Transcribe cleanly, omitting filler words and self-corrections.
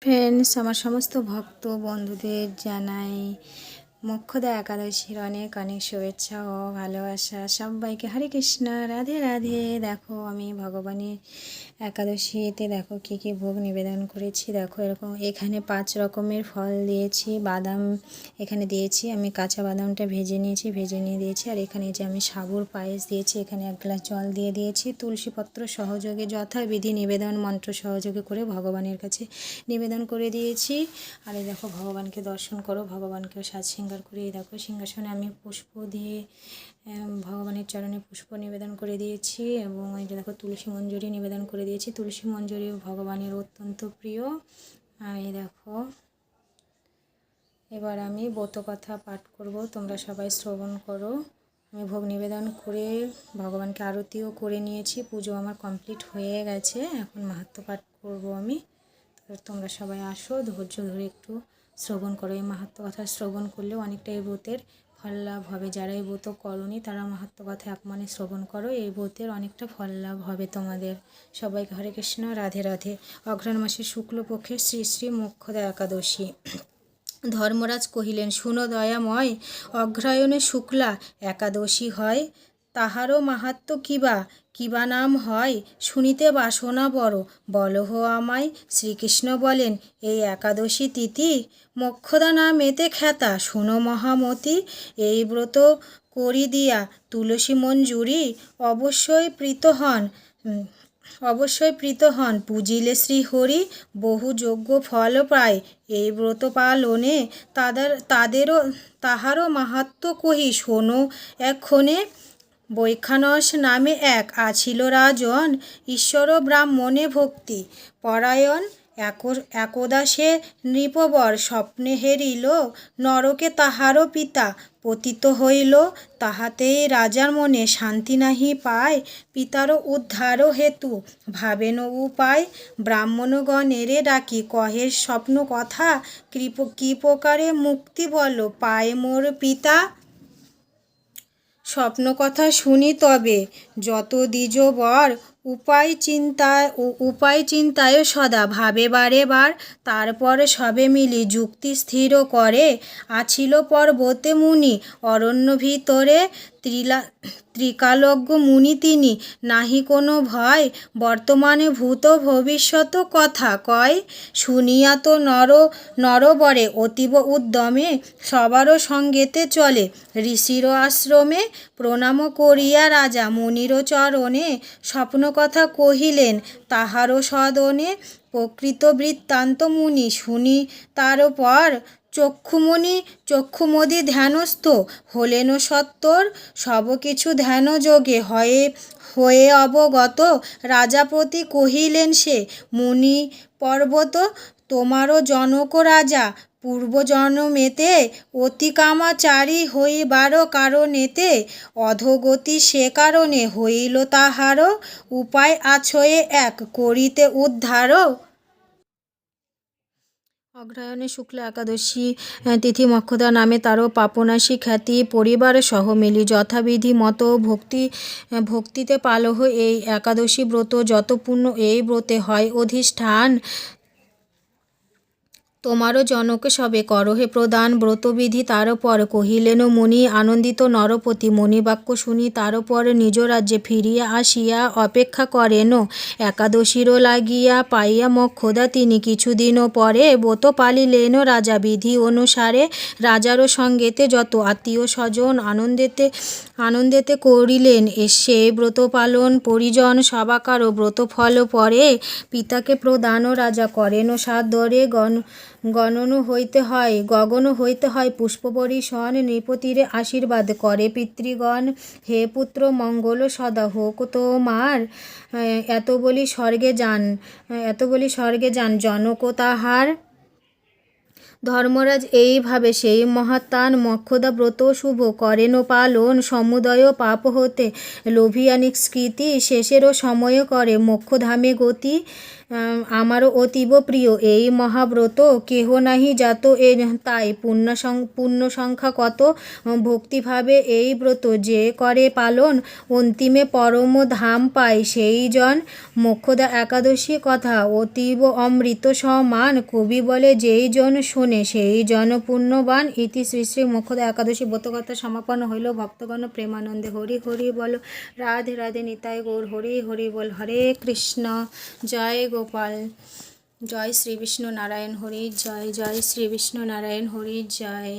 Friends, আমার সমস্ত ভক্ত বন্ধুদের জানাই মোক্ষদা একাদশীর অনেক অনেক শুভেচ্ছা ও ভালোবাসা। সবাইকে হরে কৃষ্ণ, রাধে রাধে। দেখো আমি ভগবানের একাদশীতে দেখো কী কী ভোগ নিবেদন করেছি। দেখো এরকম এখানে 5 রকমের ফল দিয়েছি, বাদাম এখানে দিয়েছি, আমি কাঁচা বাদামটা ভেজে নিয়েছি, ভেজে নিয়ে দিয়েছি। আর এখানে যে আমি সাবুর পায়েস দিয়েছি, এখানে 1 গ্লাস জল দিয়ে দিয়েছি। তুলসীপত্র সহযোগে যথাবিধি নিবেদন মন্ত্র সহযোগে করে ভগবানের কাছে নিবেদন করে দিয়েছি। আর এই দেখো ভগবানকে দর্শন করো, ভগবানকেও সাজ শৃঙ্গার করে এই দেখো সিংহাসনে আমি পুষ্প দিয়ে ভগবানের চরণে পুষ্প নিবেদন করে দিয়েছি। এবং এই যে দেখো তুলসী মঞ্জরি নিবেদন করে দিয়েছি। তুলসী মঞ্জরি ভগবানের অত্যন্ত প্রিয়। আর এই দেখো এবার আমি ব্রতকথা পাঠ করব, তোমরা সবাই শ্রবণ করো। আমি ভোগ নিবেদন করে ভগবানকে আরতিও করে নিয়েছি, পুজো আমার কমপ্লিট হয়ে গেছে। এখন মাহাত্ম্য পাঠ করব আমি। তোমরা সবাই আসো, ধৈর্য ধরে একটু শ্রবণ করো। এই মাহাত্ম্য কথা শ্রবণ করলেও অনেকটা এই ব্রতের ফল লাভ হবে। যারা এই ব্রত করনি তারা মাহাত্ম্য কথা এক মনে শ্রবণ করো, এই ব্রতের অনেকটা ফল লাভ হবে তোমাদের। সবাইকে হরে কৃষ্ণ, রাধে রাধে। অঘ্রাণ মাসের শুক্লপক্ষের শ্রী শ্রী মোক্ষদা একাদশী। ধর্মরাজ কহিলেন, শুনো দয়াময়, অগ্রহায়ণে শুক্লা একাদশী হয়, তাহারও মাহাত্ম্য কিবা নাম হয়, শুনিতে বাসনা বড়, বলহ আমায়। শ্রীকৃষ্ণ বলেন, এই একাদশী তিথি মোক্ষদা নামেতে খ্যাতা, শোনো মহামতি, এই ব্রত করি দিয়া তুলসী মঞ্জুরি, অবশ্যই প্রীত হন পূজিলে শ্রীহরি, বহু যোগ্য ফল পায় এই ব্রত পালনে, তাহারও মাহাত্ম্য কহি শোনো এক্ষণে। বৈখানস নামে এক আছিল রাজন, ঈশ্বর ব্রাহ্মণে ভক্তি পরায়ণ, একদা সে নৃপবর স্বপ্নে হেরিল, নরকে তাহারও পিতা পতিত হইল, তাহাতেই রাজার মনে শান্তি নাহি পায়, পিতারও উদ্ধার হেতু ভাবেন উপায়, ব্রাহ্মণগণেরে ডাকি কহে স্বপ্ন কথা, কি প্রকারে মুক্তি বল পায় মোর পিতা। স্বপ্ন কথা শুনি তবে যত দ্বিজ বর, উপায় চিন্তায় সদা ভাবে বারে বার, তারপর সবে মিলি যুক্তি স্থির করে, আছিল পর্বতে মুনি অরণ্য ভিতরে, ত্রিকালজ্ঞ মুনি তিনি, নাহি কোনো ভয়, বর্তমানে ভূত ভবিষ্যৎ কথা কয়, শুনিয়া তো নরবরে অতীব উদ্যমে, সবারও সঙ্গেতে চলে ঋষির আশ্রমে, প্রণাম করিয়া রাজা মুনির চরণে, স্বপ্ন কথা কহিলেন তাহারও সদনে, প্রকৃত বৃত্তান্ত মুনি শুনি তার পর, চক্ষুমদি ধ্যানস্থ হলেন সত্তর, সব কিছু ধ্যান যোগে হয়ে অবগত, রাজাপতি কহিলেন সে মুনি পর্বত, তোমারও জনক রাজা পূর্বজন্মেতে অতি কামাচারী হইবার কারণেতে, অধোগতি সে কারণে হইল তাহার, উপায় আছয়ে এক করিতে উদ্ধার। অগ্রহায়ণে শুক্লা একাদশী তিথি মোক্ষদা নামে তারও পাপনাশী খ্যাতি, পরিবার সহ মিলি যথাবিধি মতো ভক্তিতে পালহ এই একাদশী ব্রত, যত পুণ্য এই ব্রতে হয় অধিষ্ঠান, তোমারও জনক সবে করহে প্রদান, ব্রতবিধি তার পর কহিলেন মুনি আনন্দিত নরপতি, মণিবাক্য শুনি তার পর নিজ রাজ্যে ফিরিয়া আসিয়া অপেক্ষা করেন একাদশীরও লাগিয়া, পাইয়া মোক্ষদা তিনি কিছুদিন পরে ব্রত পালিলেন রাজা বিধি অনুসারে, রাজারও সঙ্গেতে যত আত্মীয় স্বজন আনন্দেতে করিলেন সে ব্রত পালন, পরিজন সবাকারও ব্রত ফল পরে, পিতাকে প্রদান রাজা করেন সাদরে, গগন হইতে হয় পুষ্পবর্ষণ, নৃপতিরে আশীর্বাদ করে পিতৃগণ, হে পুত্র মঙ্গল সদা হোক তোমার, এত বলি স্বর্গে যান জনক তাহার। ধর্মরাজ এইভাবে সেই মহাত্মান মোক্ষদা ব্রত শুভ করেন পালন, সমুদয় পাপ হতে লোভিয়া নিষ্কৃতি, শেষেরও সময় করে মোক্ষধামে গতি, আমারও অতীব প্রিয় এই মহাব্রত, কেহ নাহি যাত এর তাই পূর্ণ সংখ্যা কত, ভক্তিভাবে এই ব্রত যে করে পালন, অন্তিমে পরম ধাম পায় সেই জন। মোক্ষদা একাদশী কথা অতীব অমৃত সমান, কবি বলে যেই জন শোনে সেই জন পুণ্যবান। ইতি শ্রী শ্রী মোক্ষদা একাদশী ব্রতকথা সমাপন্ন হইল। ভক্তগণ প্রেমানন্দে হরি হরি বল, রাধে রাধে নিতাই গৌর হরি হরি বল। হরে কৃষ্ণ, জয় গোপাল, জয় শ্রী বিষ্ণু নারায়ণ হরি জয়, জয় শ্রী বিষ্ণু নারায়ণ হরি জয়।